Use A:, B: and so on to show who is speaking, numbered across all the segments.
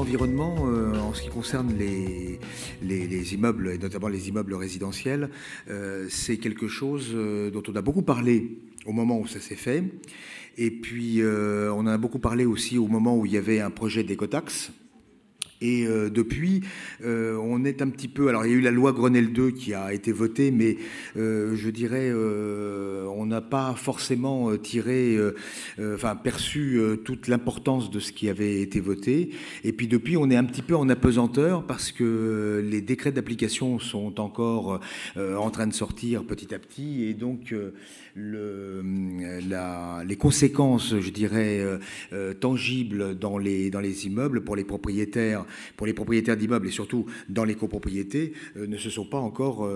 A: l'environnement, en ce qui concerne les immeubles, et notamment les immeubles résidentiels, c'est quelque chose dont on a beaucoup parlé au moment où ça s'est fait. Et puis, on en a beaucoup parlé aussi au moment où il y avait un projet d'écotaxe. Et depuis, on est un petit peu... Alors, il y a eu la loi Grenelle 2 qui a été votée, mais je dirais, on n'a pas forcément perçu toute l'importance de ce qui avait été voté. Et puis, depuis, on est un petit peu en apesanteur parce que les décrets d'application sont encore en train de sortir petit à petit. Et donc, les conséquences, je dirais, tangibles dans les immeubles pour les propriétaires d'immeubles et surtout dans les copropriétés ne se sont pas encore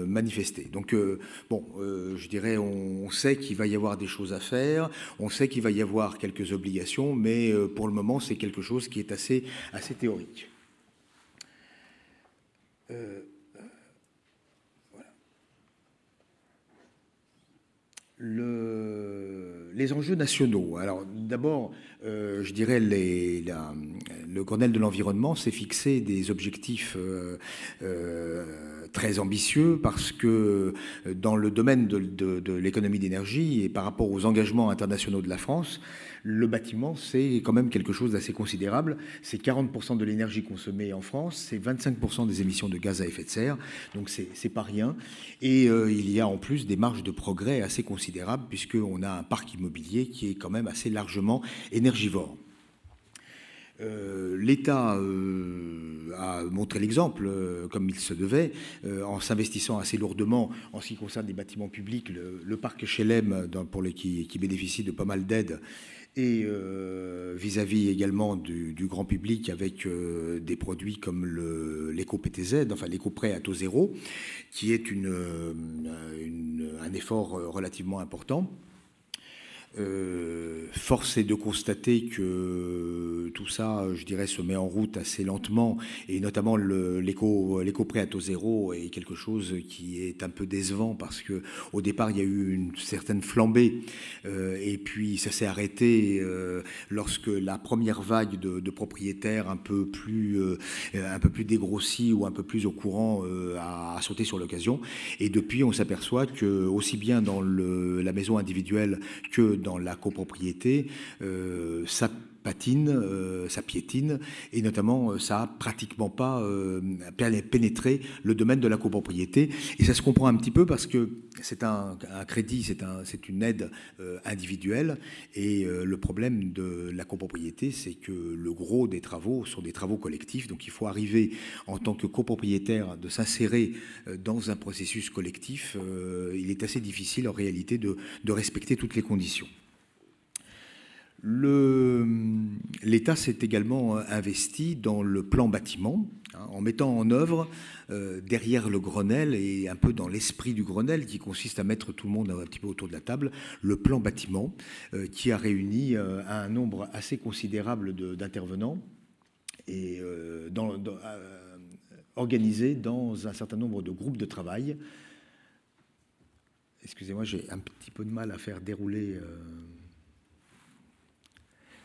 A: manifestées. Donc, je dirais, on sait qu'il va y avoir des choses à faire, on sait qu'il va y avoir quelques obligations, mais pour le moment, c'est quelque chose qui est assez théorique. Les enjeux nationaux. Alors d'abord, je dirais le Grenelle de l'environnement s'est fixé des objectifs très ambitieux parce que dans le domaine de l'économie d'énergie et par rapport aux engagements internationaux de la France, le bâtiment, c'est quand même quelque chose d'assez considérable. C'est 40% de l'énergie consommée en France, c'est 25% des émissions de gaz à effet de serre, donc c'est pas rien. Et il y a en plus des marges de progrès assez considérables puisqu'on a un parc immobilier qui est quand même assez largement énergivore. L'État a montré l'exemple, comme il se devait, en s'investissant assez lourdement en ce qui concerne les bâtiments publics, le parc HLM qui bénéficie de pas mal d'aides, et vis-à-vis également du grand public avec des produits comme l'éco-PTZ, enfin l'éco-prêt à taux zéro, qui est un effort relativement important. Force est de constater que tout ça, je dirais, se met en route assez lentement, et notamment l'éco-prêt à taux zéro est quelque chose qui est un peu décevant parce que au départ il y a eu une certaine flambée et puis ça s'est arrêté lorsque la première vague de propriétaires un peu plus dégrossis ou un peu plus au courant a sauté sur l'occasion, et depuis on s'aperçoit que aussi bien dans la maison individuelle que dans la copropriété, ça patine, ça piétine, et notamment ça n'a pratiquement pas pénétré le domaine de la copropriété. Et ça se comprend un petit peu parce que c'est un crédit, c'est une aide individuelle, et le problème de la copropriété, c'est que le gros des travaux sont des travaux collectifs, donc il faut arriver en tant que copropriétaire de s'insérer dans un processus collectif. Il est assez difficile en réalité de respecter toutes les conditions. L'État s'est également investi dans le plan bâtiment, en mettant en œuvre, derrière le Grenelle et un peu dans l'esprit du Grenelle, qui consiste à mettre tout le monde un petit peu autour de la table, le plan bâtiment, qui a réuni un nombre assez considérable d'intervenants et organisés dans un certain nombre de groupes de travail. Excusez-moi, j'ai un petit peu de mal à faire dérouler...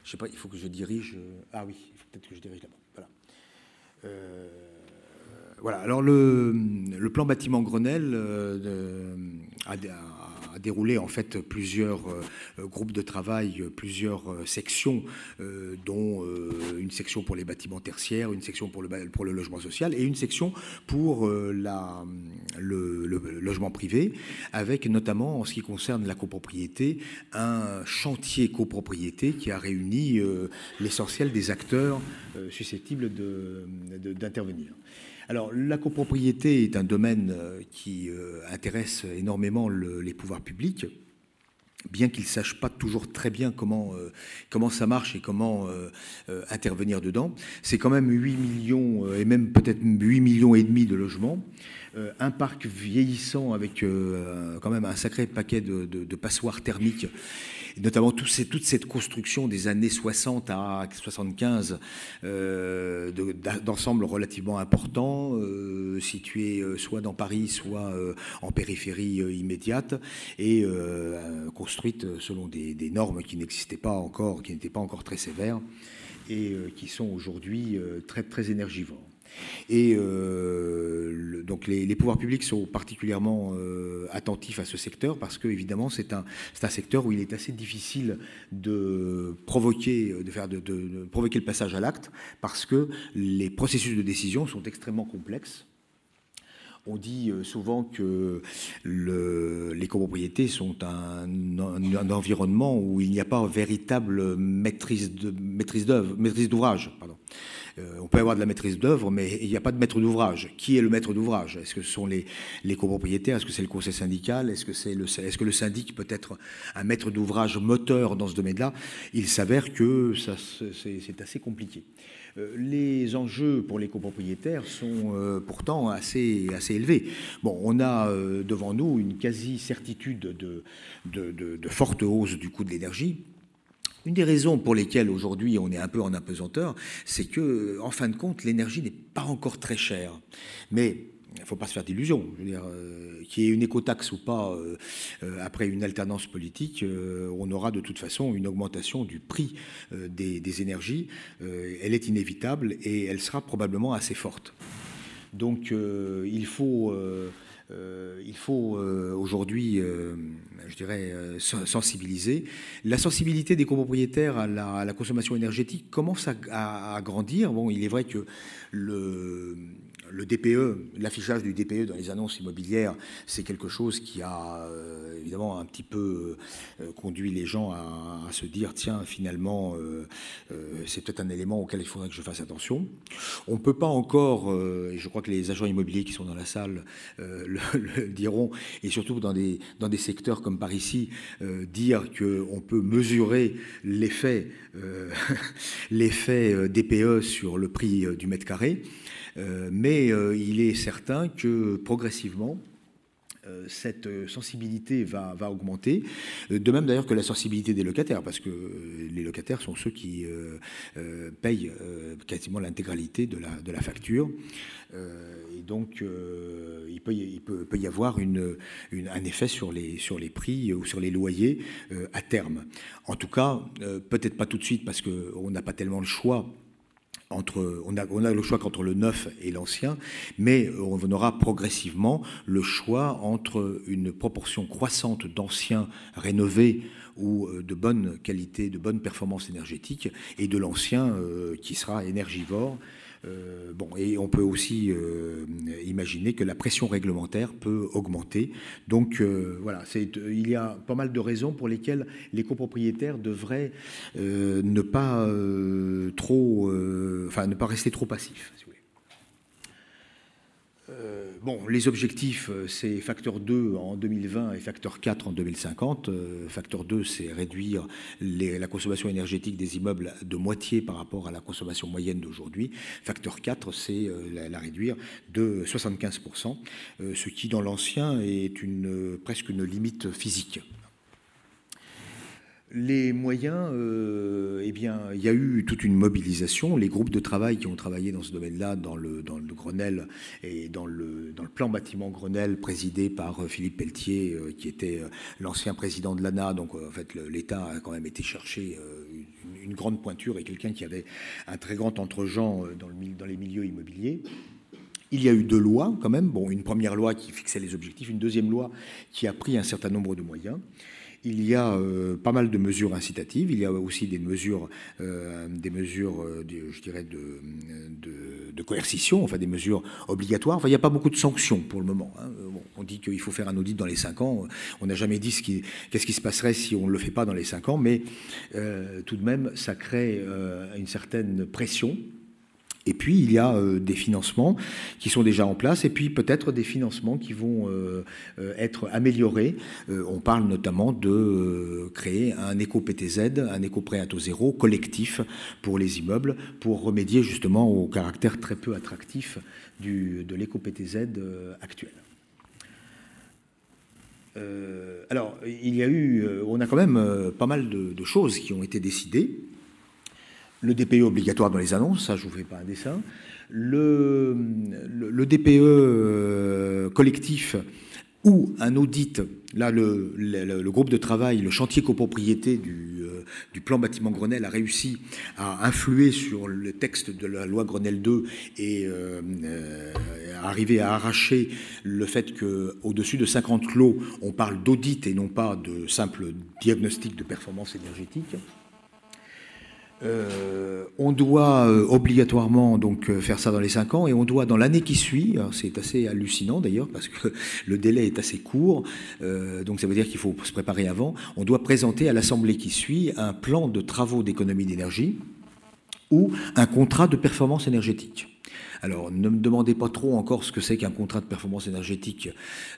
A: Je ne sais pas, il faut que je dirige... Ah oui, il faut peut-être que je dirige là-bas. Voilà. Voilà. Alors, le plan bâtiment Grenelle a déroulé en fait plusieurs groupes de travail, plusieurs sections, dont une section pour les bâtiments tertiaires, une section pour le logement social et une section pour le logement privé, avec notamment, en ce qui concerne la copropriété, un chantier copropriété qui a réuni l'essentiel des acteurs susceptibles d'intervenir. Alors, la copropriété est un domaine qui intéresse énormément les pouvoirs publics, bien qu'ils ne sachent pas toujours très bien comment ça marche et comment intervenir dedans. C'est quand même 8 millions, et même peut-être 8 millions et demi de logements, un parc vieillissant avec quand même un sacré paquet de passoires thermiques, notamment toute cette construction des années 60 à 75 d'ensembles relativement importants, situés soit dans Paris, soit en périphérie immédiate, et construites selon des normes qui n'existaient pas encore, qui n'étaient pas encore très sévères. et qui sont aujourd'hui très, très énergivores. Et donc les pouvoirs publics sont particulièrement attentifs à ce secteur parce que évidemment c'est un secteur où il est assez difficile de provoquer provoquer le passage à l'acte parce que les processus de décision sont extrêmement complexes. On dit souvent que les copropriétés sont un environnement où il n'y a pas véritable maîtrise d'ouvrage. On peut avoir de la maîtrise d'œuvre, mais il n'y a pas de maître d'ouvrage. Qui est le maître d'ouvrage? Est-ce que ce sont les copropriétaires? Est-ce que c'est le conseil syndical? Est-ce que le syndic peut être un maître d'ouvrage moteur dans ce domaine-là? Il s'avère que c'est assez compliqué. Les enjeux pour les copropriétaires sont pourtant assez élevés. Bon, on a devant nous une quasi-certitude de forte hausse du coût de l'énergie. Une des raisons pour lesquelles aujourd'hui on est un peu en apesanteur, c'est que, en fin de compte, l'énergie n'est pas encore très chère. Mais il ne faut pas se faire d'illusions. Je veux dire, qu'il y ait une écotaxe ou pas, après une alternance politique, on aura de toute façon une augmentation du prix des énergies. Elle est inévitable et elle sera probablement assez forte. Donc il faut aujourd'hui, je dirais, sensibiliser. La sensibilité des copropriétaires à la consommation énergétique commence à grandir. Bon, il est vrai que le DPE, l'affichage du DPE dans les annonces immobilières, c'est quelque chose qui a évidemment un petit peu conduit les gens à se dire, tiens, finalement, c'est peut-être un élément auquel il faudrait que je fasse attention. On ne peut pas encore, et je crois que les agents immobiliers qui sont dans la salle le diront, et surtout dans des secteurs comme par ici, dire qu'on peut mesurer l'effet DPE sur le prix du mètre carré. Mais il est certain que progressivement, cette sensibilité va augmenter, de même d'ailleurs que la sensibilité des locataires, parce que les locataires sont ceux qui payent quasiment l'intégralité de la facture. Et donc, il peut y avoir un effet sur les prix ou sur les loyers à terme. En tout cas, peut-être pas tout de suite, parce qu'on n'a pas tellement le choix. On a le choix qu'entre le neuf et l'ancien, mais on aura progressivement le choix entre une proportion croissante d'anciens rénovés ou de bonne qualité, de bonne performance énergétique, et de l'ancien qui sera énergivore. Bon, et on peut aussi imaginer que la pression réglementaire peut augmenter. Donc voilà, il y a pas mal de raisons pour lesquelles les copropriétaires devraient ne pas rester trop passifs, si vous voulez. Bon, les objectifs, c'est facteur 2 en 2020 et facteur 4 en 2050. Facteur 2, c'est réduire la consommation énergétique des immeubles de moitié par rapport à la consommation moyenne d'aujourd'hui. Facteur 4, c'est la réduire de 75%, ce qui, dans l'ancien, est presque une limite physique. Les moyens, eh bien, il y a eu toute une mobilisation. Les groupes de travail qui ont travaillé dans ce domaine-là, dans le Grenelle et dans le plan bâtiment Grenelle, présidé par Philippe Pelletier, qui était l'ancien président de l'ANA. Donc, en fait, l'État a quand même été chercher une grande pointure et quelqu'un qui avait un très grand entre-gens dans les milieux immobiliers. Il y a eu 2 lois, quand même. Bon, une première loi qui fixait les objectifs, une deuxième loi qui a pris un certain nombre de moyens. Il y a pas mal de mesures incitatives. Il y a aussi des mesures, je dirais, de coercition, enfin des mesures obligatoires. Enfin, il n'y a pas beaucoup de sanctions pour le moment. Hein. Bon, on dit qu'il faut faire un audit dans les 5 ans. On n'a jamais dit qu'est-ce qui se passerait si on ne le fait pas dans les 5 ans, mais tout de même, ça crée une certaine pression. Et puis, il y a des financements qui sont déjà en place, et puis peut-être des financements qui vont être améliorés. On parle notamment de créer un éco-PTZ, un éco-prêt à taux zéro collectif pour les immeubles, pour remédier justement au caractère très peu attractif de l'éco-PTZ actuel. Alors, on a quand même pas mal de choses qui ont été décidées. Le DPE obligatoire dans les annonces, ça je ne vous fais pas un dessin. Le DPE collectif ou un audit, là le groupe de travail, le chantier copropriété du plan bâtiment Grenelle a réussi à influer sur le texte de la loi Grenelle 2 et arriver à arracher le fait qu'au-dessus de 50 lots, on parle d'audit et non pas de simple diagnostic de performance énergétique. On doit obligatoirement donc faire ça dans les 5 ans et on doit dans l'année qui suit, c'est assez hallucinant d'ailleurs parce que le délai est assez court, donc ça veut dire qu'il faut se préparer avant, on doit présenter à l'Assemblée qui suit un plan de travaux d'économie d'énergie ou un contrat de performance énergétique. Alors, ne me demandez pas trop encore ce que c'est qu'un contrat de performance énergétique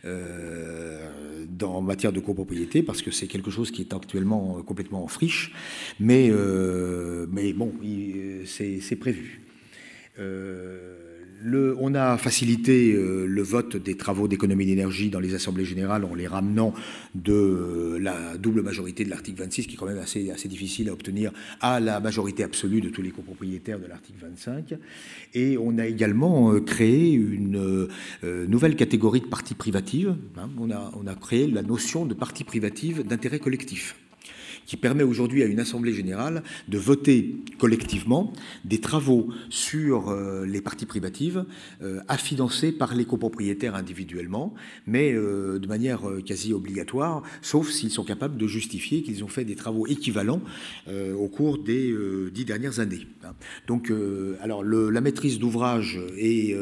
A: en matière de copropriété, parce que c'est quelque chose qui est actuellement complètement en friche, mais bon, c'est prévu. On a facilité le vote des travaux d'économie d'énergie dans les assemblées générales en les ramenant de la double majorité de l'article 26, qui est quand même assez difficile à obtenir, à la majorité absolue de tous les copropriétaires de l'article 25. Et on a également créé une nouvelle catégorie de parties privatives. On a créé la notion de partie privative d'intérêt collectif, qui permet aujourd'hui à une assemblée générale de voter collectivement des travaux sur les parties privatives à financer par les copropriétaires individuellement, mais de manière quasi obligatoire, sauf s'ils sont capables de justifier qu'ils ont fait des travaux équivalents au cours des 10 dernières années. Donc, alors la maîtrise d'ouvrage est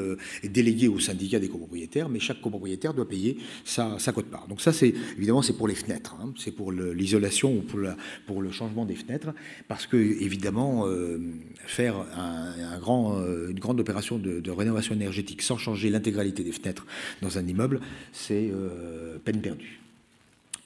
A: déléguée au syndicat des copropriétaires, mais chaque copropriétaire doit payer sa quote-part. Donc ça, évidemment, c'est pour les fenêtres, c'est pour l'isolation ou pour le changement des fenêtres, parce que évidemment faire une grande opération de rénovation énergétique sans changer l'intégralité des fenêtres dans un immeuble, c'est peine perdue.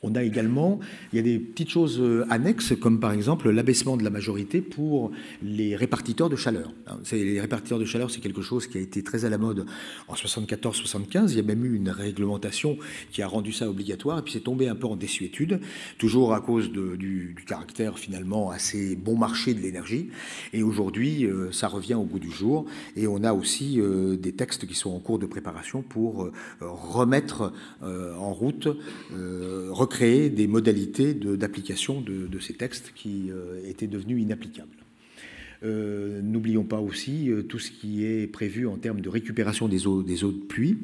A: On a également, il y a des petites choses annexes, comme par exemple l'abaissement de la majorité pour les répartiteurs de chaleur. Les répartiteurs de chaleur, c'est quelque chose qui a été très à la mode en 74-75. Il y a même eu une réglementation qui a rendu ça obligatoire, et puis c'est tombé un peu en désuétude, toujours à cause du caractère finalement assez bon marché de l'énergie. Et aujourd'hui, ça revient au goût du jour, et on a aussi des textes qui sont en cours de préparation pour remettre en route, recréer des modalités d'application de ces textes qui étaient devenus inapplicables. N'oublions pas aussi tout ce qui est prévu en termes de récupération des eaux de pluie.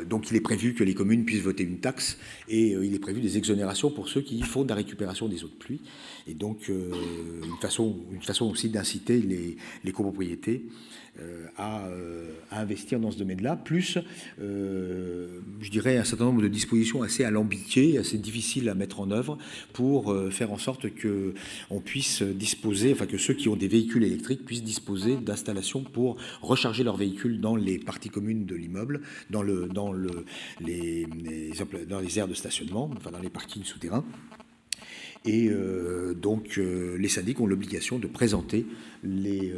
A: Donc il est prévu que les communes puissent voter une taxe et il est prévu des exonérations pour ceux qui font de la récupération des eaux de pluie. Et donc une façon aussi d'inciter les copropriétés à investir dans ce domaine-là, plus, je dirais, un certain nombre de dispositions assez alambiquées, assez difficiles à mettre en œuvre pour faire en sorte qu'on puisse disposer, enfin que ceux qui ont des véhicules électriques puissent disposer d'installations pour recharger leurs véhicules dans les parties communes de l'immeuble, dans les aires de stationnement, enfin dans les parkings souterrains. Et donc les syndics ont l'obligation de présenter, de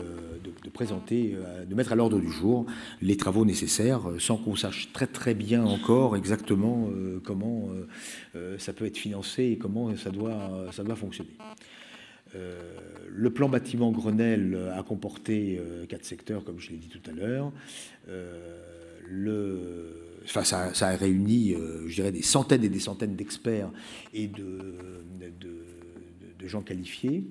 A: mettre à l'ordre du jour les travaux nécessaires, sans qu'on sache très bien encore exactement comment ça peut être financé et comment ça doit fonctionner. Le plan bâtiment Grenelle a comporté 4 secteurs, comme je l'ai dit tout à l'heure. Enfin, ça a réuni, je dirais, des centaines et des centaines d'experts et de gens qualifiés.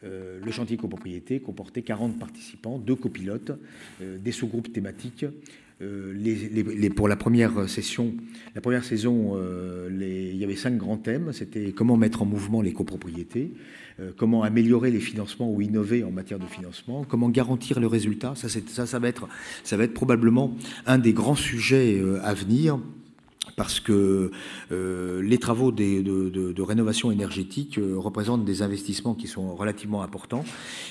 A: Le chantier copropriété comportait 40 participants, 2 copilotes, des sous-groupes thématiques. Pour la première saison, il y avait 5 grands thèmes. C'était comment mettre en mouvement les copropriétés, comment améliorer les financements ou innover en matière de financement, comment garantir le résultat. Ça va être probablement un des grands sujets à venir, parce que les travaux de rénovation énergétique représentent des investissements qui sont relativement importants,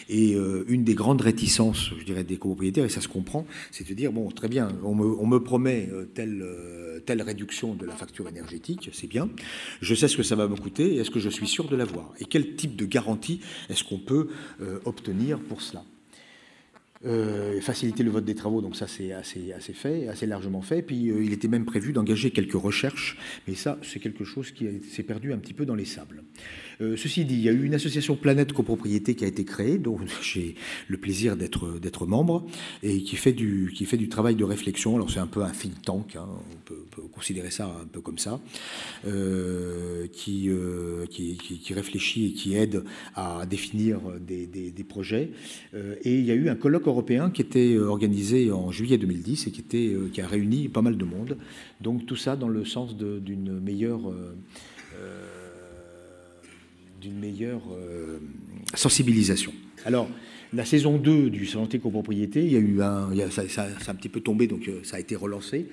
A: et une des grandes réticences, je dirais, des copropriétaires, et ça se comprend, c'est de dire, bon, très bien, on me promet telle réduction de la facture énergétique, c'est bien, je sais ce que ça va me coûter, et est-ce que je suis sûr de l'avoir? Et quel type de garantie est-ce qu'on peut obtenir pour cela? faciliter le vote des travaux, donc ça c'est assez largement fait. Puis il était même prévu d'engager quelques recherches, mais ça c'est quelque chose qui s'est perdu un petit peu dans les sables. Ceci dit, il y a eu une association Planète Copropriété qui a été créée, dont j'ai le plaisir d'être membre, et qui fait du travail de réflexion. Alors c'est un peu un think tank, hein, on peut considérer ça un peu comme ça, qui réfléchit et qui aide à définir des projets. Et il y a eu un colloque européen qui était organisé en juillet 2010 et qui a réuni pas mal de monde. Donc tout ça dans le sens d'une meilleure sensibilisation. Alors, la saison 2 du Santé Copropriété, ça a un petit peu tombé, donc ça a été relancé.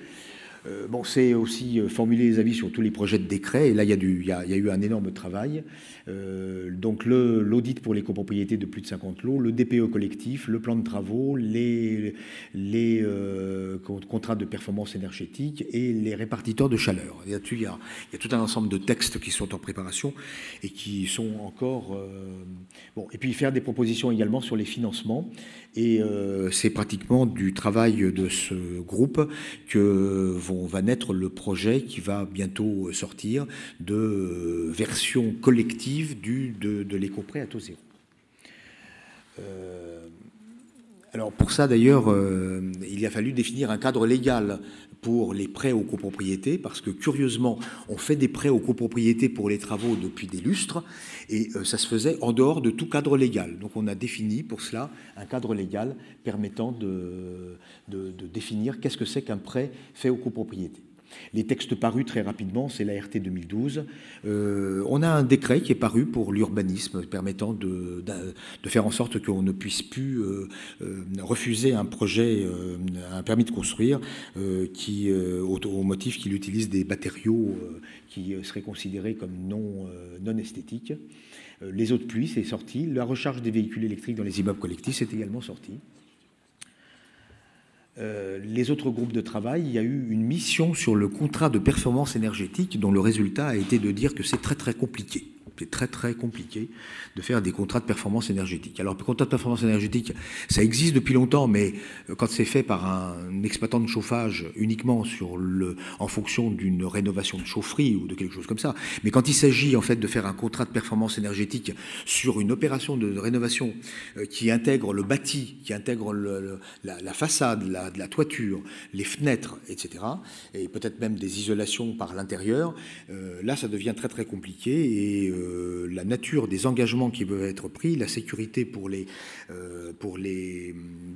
A: Bon, c'est aussi formuler les avis sur tous les projets de décret, et là, il y a eu un énorme travail. Donc, l'audit pour les copropriétés de plus de 50 lots, le DPE collectif, le plan de travaux, les contrats de performance énergétique et les répartiteurs de chaleur. Et là-dessus, il y a tout un ensemble de textes qui sont en préparation et qui sont encore... Bon, et puis faire des propositions également sur les financements. Et c'est pratiquement du travail de ce groupe que va naître le projet qui va bientôt sortir de version collective de l'éco-prêt à taux zéro. Alors pour ça d'ailleurs, il a fallu définir un cadre légal pour les prêts aux copropriétés, parce que curieusement, on fait des prêts aux copropriétés pour les travaux depuis des lustres, et ça se faisait en dehors de tout cadre légal. Donc on a défini pour cela un cadre légal permettant de définir qu'est-ce que c'est qu'un prêt fait aux copropriétés. Les textes parus très rapidement, c'est la RT 2012. On a un décret qui est paru pour l'urbanisme permettant de faire en sorte qu'on ne puisse plus refuser un projet, un permis de construire au motif qu'il utilise des matériaux qui seraient considérés comme non esthétiques. Les eaux de pluie, c'est sorti. La recharge des véhicules électriques dans les immeubles collectifs, c'est également sorti. Les autres groupes de travail, il y a eu une mission sur le contrat de performance énergétique dont le résultat a été de dire que c'est très très compliqué. C'est très très compliqué de faire des contrats de performance énergétique. Alors, le contrat de performance énergétique, ça existe depuis longtemps, mais quand c'est fait par un exploitant de chauffage uniquement en fonction d'une rénovation de chaufferie ou de quelque chose comme ça, mais quand il s'agit en fait de faire un contrat de performance énergétique sur une opération de rénovation qui intègre le bâti, qui intègre la façade, la toiture, les fenêtres, etc., et peut-être même des isolations par l'intérieur, là, ça devient très très compliqué, et la nature des engagements qui peuvent être pris, la sécurité pour les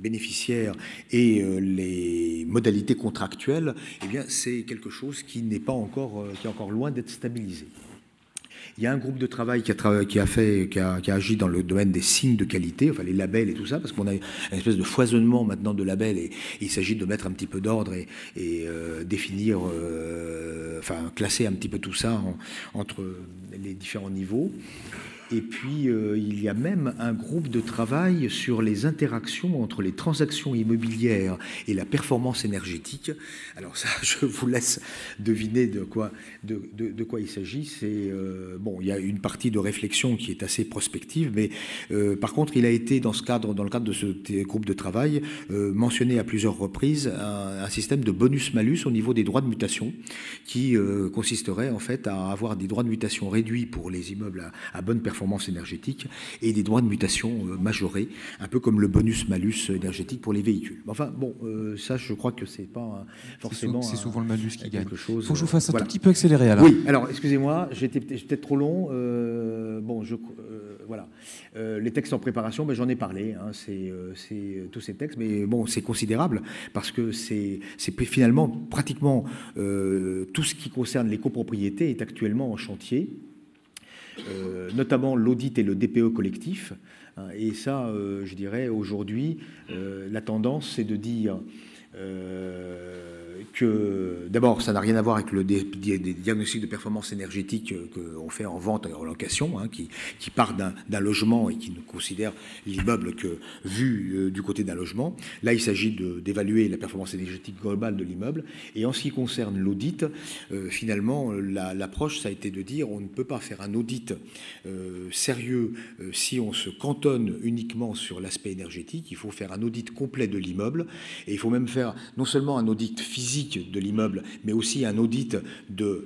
A: bénéficiaires et les modalités contractuelles, eh bien, c'est quelque chose qui est encore loin d'être stabilisé. Il y a un groupe de travail qui a agi dans le domaine des signes de qualité, enfin les labels et tout ça, parce qu'on a une espèce de foisonnement maintenant de labels, et il s'agit de mettre un petit peu d'ordre et définir, enfin classer un petit peu tout ça entre les différents niveaux. Et puis, il y a même un groupe de travail sur les interactions entre les transactions immobilières et la performance énergétique. Alors ça, je vous laisse deviner de quoi il s'agit. C'est bon, il y a une partie de réflexion qui est assez prospective, mais par contre, il a été dans le cadre de ce groupe de travail mentionné à plusieurs reprises un système de bonus-malus au niveau des droits de mutation qui consisterait en fait à avoir des droits de mutation réduits pour les immeubles à bonne performance énergétique et des droits de mutation majorés, un peu comme le bonus-malus énergétique pour les véhicules. Enfin, bon, ça, je crois que c'est pas forcément...
B: C'est souvent le malus qui gagne. Il faut
A: que
B: je vous fasse un tout petit peu accélérer, alors.
A: Oui, alors, excusez-moi, j'étais peut-être trop long. Bon, voilà. Les textes en préparation, ben, j'en ai parlé, hein, c'est tous ces textes, mais bon, c'est considérable parce que c'est finalement pratiquement tout ce qui concerne les copropriétés est actuellement en chantier. Notamment l'audit et le DPE collectif. Et ça, je dirais, aujourd'hui, la tendance, c'est de dire que d'abord, ça n'a rien à voir avec des diagnostics de performance énergétique qu'on fait en vente et en location, hein, qui part d'un logement et qui ne considère l'immeuble que vu du côté d'un logement. Là, il s'agit d'évaluer la performance énergétique globale de l'immeuble. Et en ce qui concerne l'audit, finalement, l'approche, ça a été de dire on ne peut pas faire un audit sérieux si on se cantonne uniquement sur l'aspect énergétique. Il faut faire un audit complet de l'immeuble et il faut même faire non seulement un audit physique de l'immeuble, mais aussi un audit de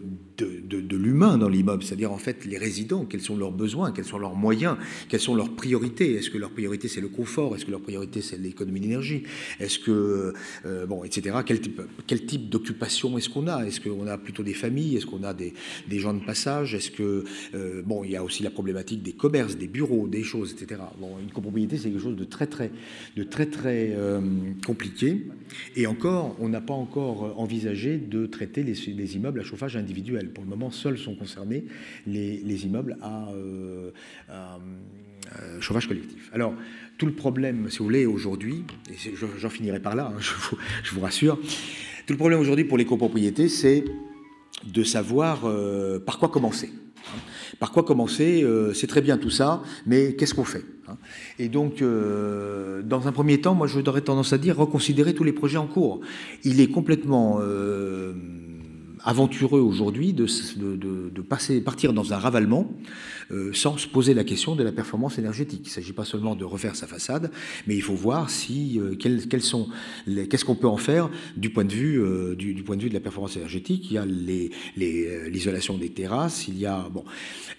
A: l'humain dans l'immeuble, c'est-à-dire en fait les résidents, quels sont leurs besoins, quels sont leurs moyens, quelles sont leurs priorités. Est-ce que leur priorité c'est le confort, est-ce que leur priorité c'est l'économie d'énergie, est-ce que, bon, etc. Quel type d'occupation est-ce qu'on a? Est-ce qu'on a plutôt des familles, est-ce qu'on a des gens de passage, est-ce que, bon, il y a aussi la problématique des commerces, des bureaux, des choses, etc. Bon, une copropriété c'est quelque chose de très compliqué, et encore, on n'a pas encore envisagé de traiter les immeubles à chauffage individuel. Pour le moment, seuls sont concernés les immeubles à chauffage collectif. Alors, tout le problème, si vous voulez, aujourd'hui, et j'en finirai par là, hein, je vous rassure, tout le problème aujourd'hui pour les copropriétés, c'est de savoir par quoi commencer. Par quoi commencer, c'est très bien tout ça, mais qu'est-ce qu'on fait? Et donc, dans un premier temps, moi, j'aurais tendance à dire reconsidérer tous les projets en cours. Il est complètement aventureux aujourd'hui de partir dans un ravalement sans se poser la question de la performance énergétique. Il ne s'agit pas seulement de refaire sa façade, mais il faut voir si qu'est-ce qu'on peut en faire du point de vue de la performance énergétique. Il y a l'isolation des terrasses, il y a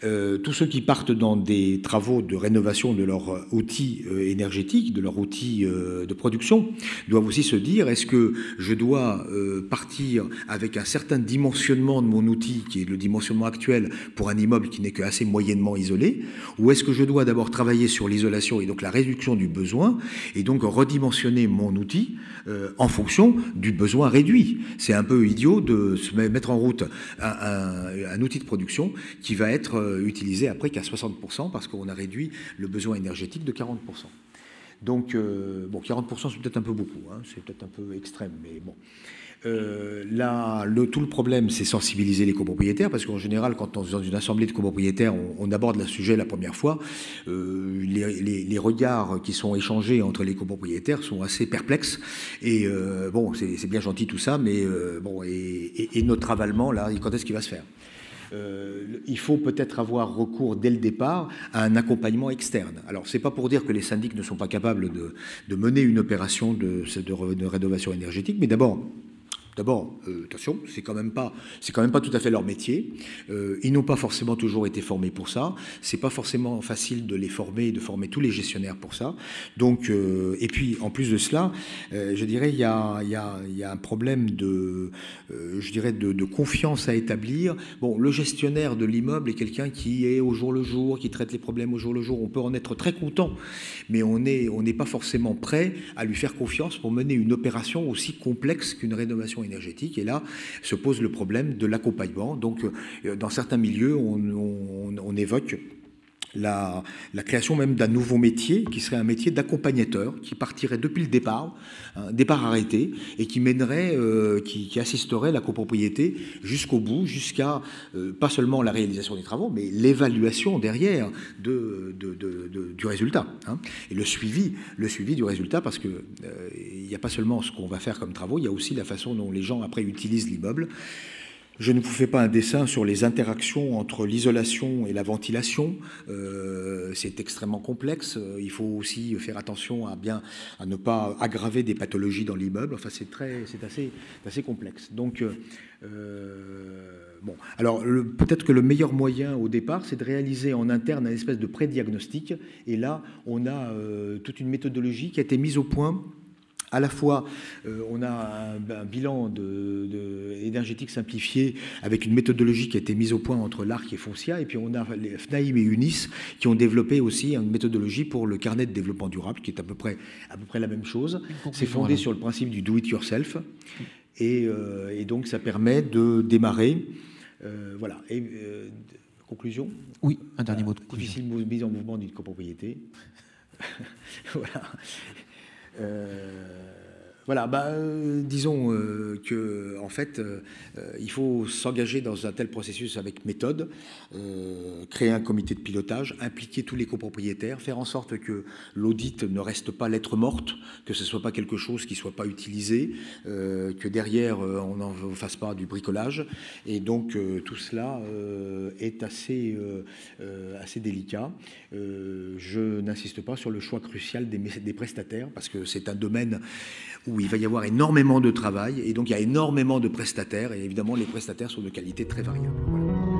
A: tous ceux qui partent dans des travaux de rénovation de leur outil énergétique, de leur outil de production, doivent aussi se dire est-ce que je dois partir avec un certain dimensionnement de mon outil, qui est le dimensionnement actuel pour un immeuble qui n'est que assez moyennement isolé, ou est-ce que je dois d'abord travailler sur l'isolation et donc la réduction du besoin, et donc redimensionner mon outil en fonction du besoin réduit. C'est un peu idiot de se mettre en route un outil de production qui va être utilisé après qu'à 60% parce qu'on a réduit le besoin énergétique de 40%. Donc, bon, 40% c'est peut-être un peu beaucoup, hein, c'est peut-être un peu extrême, mais bon. Là, tout le problème, c'est sensibiliser les copropriétaires, parce qu'en général, quand dans une assemblée de copropriétaires, on aborde le sujet la première fois, les regards qui sont échangés entre les copropriétaires sont assez perplexes. Et bon, c'est bien gentil tout ça, mais bon, et notre ravalement, là, quand est-ce qu'il va se faire? Il faut peut-être avoir recours dès le départ à un accompagnement externe. Alors, c'est pas pour dire que les syndics ne sont pas capables de mener une opération de rénovation énergétique, mais d'abord, attention, c'est quand même pas tout à fait leur métier. Ils n'ont pas forcément toujours été formés pour ça. C'est pas forcément facile de les former et de former tous les gestionnaires pour ça. Donc, et puis en plus de cela, je dirais il y a un problème de confiance à établir. Bon, le gestionnaire de l'immeuble est quelqu'un qui est au jour le jour, qui traite les problèmes au jour le jour. On peut en être très content, mais on n'est pas forcément prêt à lui faire confiance pour mener une opération aussi complexe qu'une rénovation énergétique. Et là se pose le problème de l'accompagnement. Donc dans certains milieux on évoque la création même d'un nouveau métier qui serait un métier d'accompagnateur qui partirait depuis le départ, un départ arrêté, et qui mènerait, qui assisterait la copropriété jusqu'au bout, jusqu'à pas seulement la réalisation des travaux, mais l'évaluation derrière du résultat, hein, et le suivi du résultat, parce que il n'y a pas seulement ce qu'on va faire comme travaux, il y a aussi la façon dont les gens après utilisent l'immeuble. Je ne vous fais pas un dessin sur les interactions entre l'isolation et la ventilation. C'est extrêmement complexe. Il faut aussi faire attention à ne pas aggraver des pathologies dans l'immeuble. Enfin, c'est assez complexe. Donc, bon. Alors, peut-être que le meilleur moyen au départ, c'est de réaliser en interne un espèce de pré-diagnostic. Et là, on a toute une méthodologie qui a été mise au point. À la fois, on a un bilan énergétique simplifié avec une méthodologie qui a été mise au point entre l'ARC et Foncia, et puis on a les FNAIM et UNIS qui ont développé aussi une méthodologie pour le carnet de développement durable, qui est à peu près la même chose. C'est fondé sur le principe du do-it-yourself, et donc ça permet de démarrer. Voilà. Et, conclusion ?
B: Oui, un dernier mot de conclusion.
A: Difficile mise en mouvement d'une copropriété. Voilà. Voilà, disons que en fait, il faut s'engager dans un tel processus avec méthode, créer un comité de pilotage, impliquer tous les copropriétaires, faire en sorte que l'audit ne reste pas lettre morte, que ce soit pas quelque chose qui soit pas utilisé, que derrière on n'en fasse pas du bricolage, et donc tout cela est assez délicat. Je n'insiste pas sur le choix crucial des prestataires parce que c'est un domaine où il va y avoir énormément de travail et donc il y a énormément de prestataires et évidemment les prestataires sont de qualité très variable. Voilà.